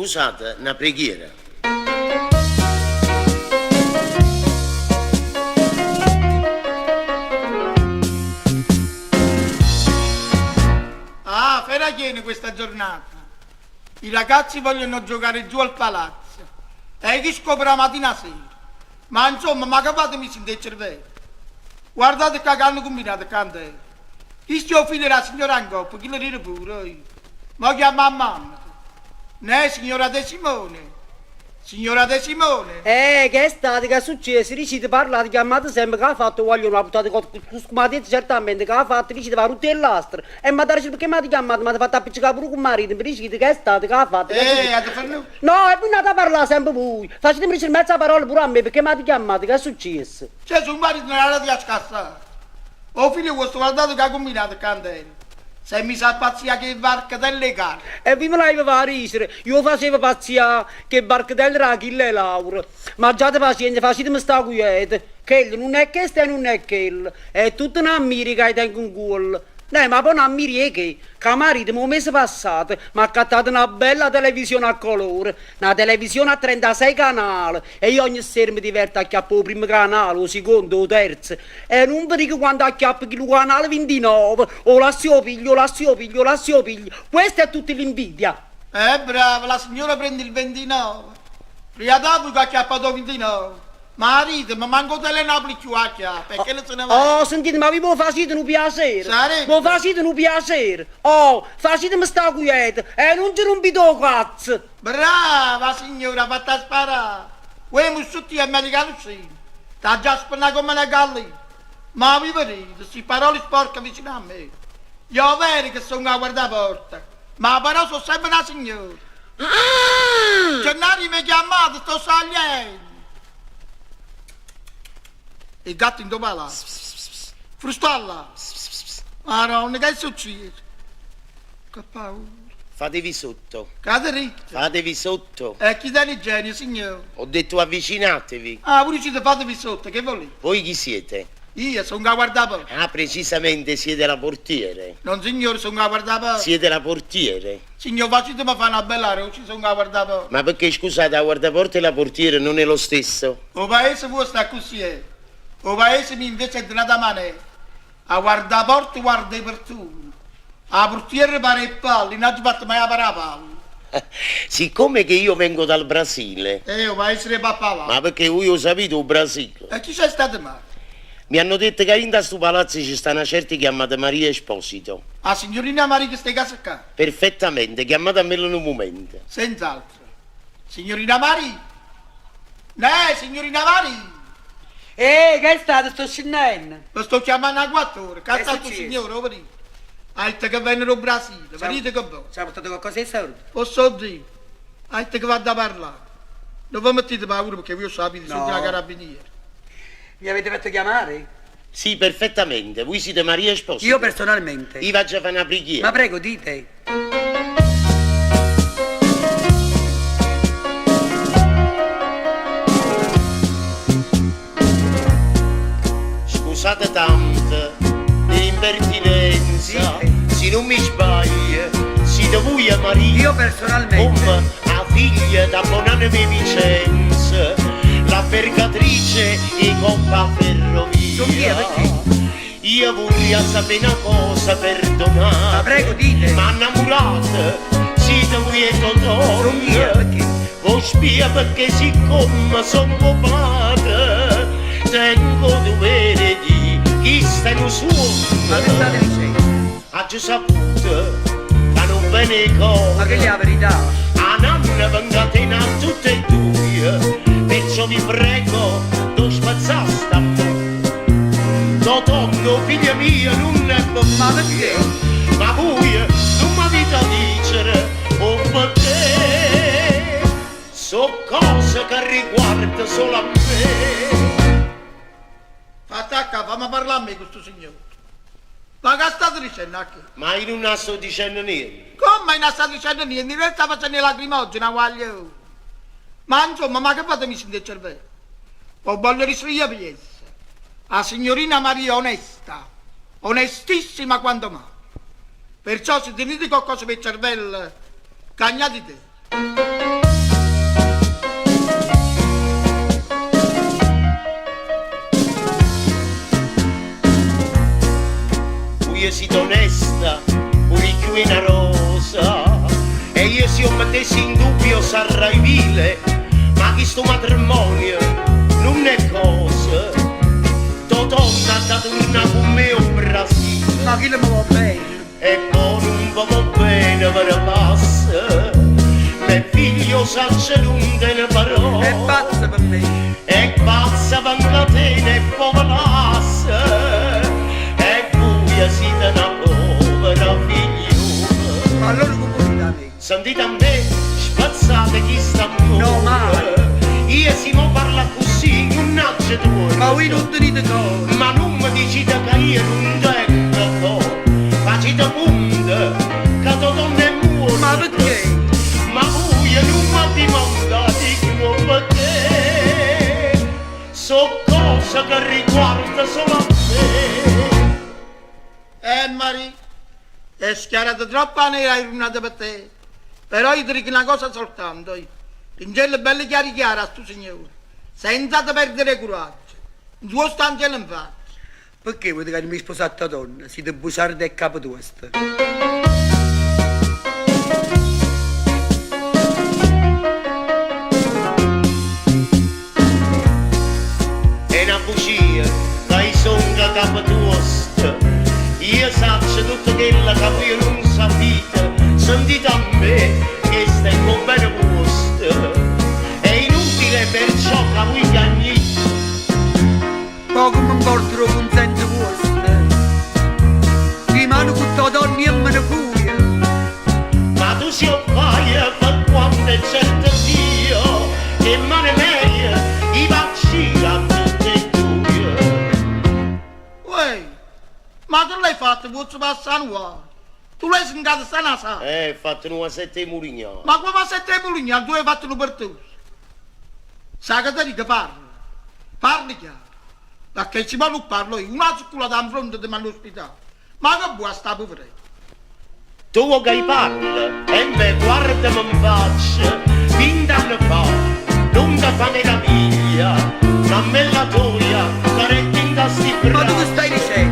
Scusate, una preghiera. Ah, fera chiene questa giornata. I ragazzi vogliono giocare giù al palazzo. E chi scopre la mattina sera? Ma insomma, ma che fatemi sentire il cervello? Guardate che hanno combinato candele. Chi stiamo figlio della signora Angoppo, chi le ride pure? Ma chiama a mamma. Ne, signora De Simone. Signora De Simone. Che è stato, che è successo? Ricite parlate, chiamate sempre che ha fatto, vogliono la puntata con detto certamente che ha fatto, ricite va tutte l'astra. E ma dare perché mi ha chiamato, mi ha fatto appiccicare pure con marito, mi ricite che è stato, che ha fatto. Avete fatto? No, e poi andate a parlare sempre voi. Facetemi dire mezza parola pure a me, perché mi ha chiamato, che è successo? Cioè, sul marito non era di scassare. Oh figlio, questo guardate che ha combinato candele. Se mi sa pazzia che barca delle carte. E vi me la fa risere, io facevo pazzia che barca del Rachille e Laura. Ma già pazienza, facetemi sta quiete. Che non è questo e non è quello. È tutta un'ammiri che tengo in culo. Ma poi un'ammiri è che marito un mese passato mi ha accattato una bella televisione a colore, una televisione a 36 canali e io ogni sera mi diverto a chiappare il primo canale, o secondo, o terzo e non vi dico quando acchiappo il canale 29 o lascio piglio, questa è tutta l'invidia. Brava, la signora prende il 29. Prima dopo che ha acchiappato 29. Marito, ma manco delle Napoli più a chiappa, perché non se ne va? Oh, sentite, ma vi può facete un piacere? Sarebbe. Può facete un piacere? Oh, facetemi sta quieta e non ci rompite il cazzo. Brava signora, fatta sparare. Quei mussutti americani sì. Sta già spannata come le galline. Ma vi vedete, si parole sporche vicino a me. Io vero che sono a guardare la porta, ma però sono sempre una signora. Gennaro mi ha chiamato, sto saliendo. Il gatto in dove Frustalla. Maronna, che è successo? Che paura. Fatevi sotto. Catericchia. Fatevi sotto. E chi dà il genio, signore? Ho detto avvicinatevi. Ah, pure ci fatevi sotto, che volete? Voi chi siete? Io sono a guardare. Ah, precisamente siete la portiere. Non signore, sono a guardare. Siete la portiere. Signor, facetemi fare una bella rosa, sono a guardare. Ma perché scusate, la guardaporta e la portiere non è lo stesso? O paese voi sta così, eh. O paese mi invece è donata mano. A guardare porta guarda i pertuni. A portiere pare il pallo, non ci fatto mai a parare pallo. Siccome che io vengo dal Brasile. O paese di papà là. Ma perché voi ho sapete il Brasile? E chi sei stato mai? Mi hanno detto che in questo palazzo ci sta una certa chiamata Maria Esposito. A signorina Maria che stai casa qua? Perfettamente, chiamatamela in un momento. Senz'altro. Signorina Mari? Signorina Mari? Che è stato, sto scendendo? Lo sto chiamando a 4 ore, che successo? signore, lo vedete? Ha detto che vennero in Brasile, vedete che bello. Ci ha portato qualcosa di saluto? Posso dire? Ha detto che vado a parlare. Non vi mettete paura perché io sapete, sono No. una carabiniere. Mi avete fatto chiamare? Sì, perfettamente. Voi siete Maria Esposito. Io personalmente. Io faccio fare una preghiera. Ma prego, dite. Scusate tanto l'impertinenza, se non mi sbaglio, siete voi a Maria. Io personalmente. Come la figlia da Bonanime Vicenza, la vergatrice e coppa ferrovia. Sono chi è, perché? Io vorrei sapere una cosa, perdonate. Ma prego, dite. Ma innamorate, siete voi e Totò. Sono chi è, perché? Voi spia perché siccome sono padre, tengo dovere di chi sta in suo. Ma che state dicendo? Ha già saputo che non bene cosa. Ma che è la verità? A nanna vengate in a tutte e due, perciò vi prego, non spazzate sta Totò, figlia mia, non è per Ma perché? ma voi non mi avete a dire, o perché so cose che riguardano solo a me. Attacca, fammi parlare a me questo signore. Ma che state dicendo a che? Ma io non sto dicendo niente. Come non sta dicendo niente? In realtà facendo le lacrimogene, guaglio. Ma insomma, ma che fatemi sentire il cervello? O voglio rispondere per essa. La signorina Maria onesta, onestissima quanto mai. Perciò se tenete qualcosa per il cervello, cagnate te. moglie si onesta, pure più una rosa. E io se io mettessi in dubbio sarei vile, ma chi sto matrimonio non è cosa. Tua donna ha dato una con me un Brasile, Ma chi le muove bene? e poi non va bene per passa. Mio figlio salce non te ne parò, È pazza per me. e pazza vangatene e povolassa, e buia siete una povera figliuola. Ma allora come vuoi da me? Sentite a me, spazzate chi sta ancora. No, mai. Io si mo parla così, non nasce tu. Ma voi non tenete cosa. Ma non mi dicite che io non tengo, facete punta, che tua donna è muorta. Ma perché? Ma voi non mi dimandate come te, so cose che riguarda solo a me. Marie, è schiarata troppo nera e illuminata per te. Però io ti dico una cosa soltanto. L'ingelo è bello chiaro a sto signore, senza te perdere coraggio. Il suo stangelo in faccia. Perché volete che mi sposate a donna? Siete bugiardi e capo tosta. È una bugia, dai songa capo tosta. Io saccio tutto quello che io non sapete. Sentite a me che stai con bene posto. È inutile perciò che voi cagnite. Poco mi importa con senza vostra. Rimane con tua donna e me ne fuia. Ma tu si fai per quando è certo Dio, che male meglio i vaccini a tutte e due. Uè, ma tu l'hai fatto, vuoi passare qua? Tu l'hai sentito sta sa. Fatto una sette mulignano. Ma come se te puligna, tu hai fatto per tu. Sa che ti dico, parli chiaro. Perché ci vuole parlo io, una circolata in fronte di me all'ospedale. Ma che buona sta poveretta. Tu che parli, e me guardami in faccia, 20 anni fa, non ti fa meraviglia, ma me la toia, sarebbe in sti Ma tu che braccia. stai dicendo?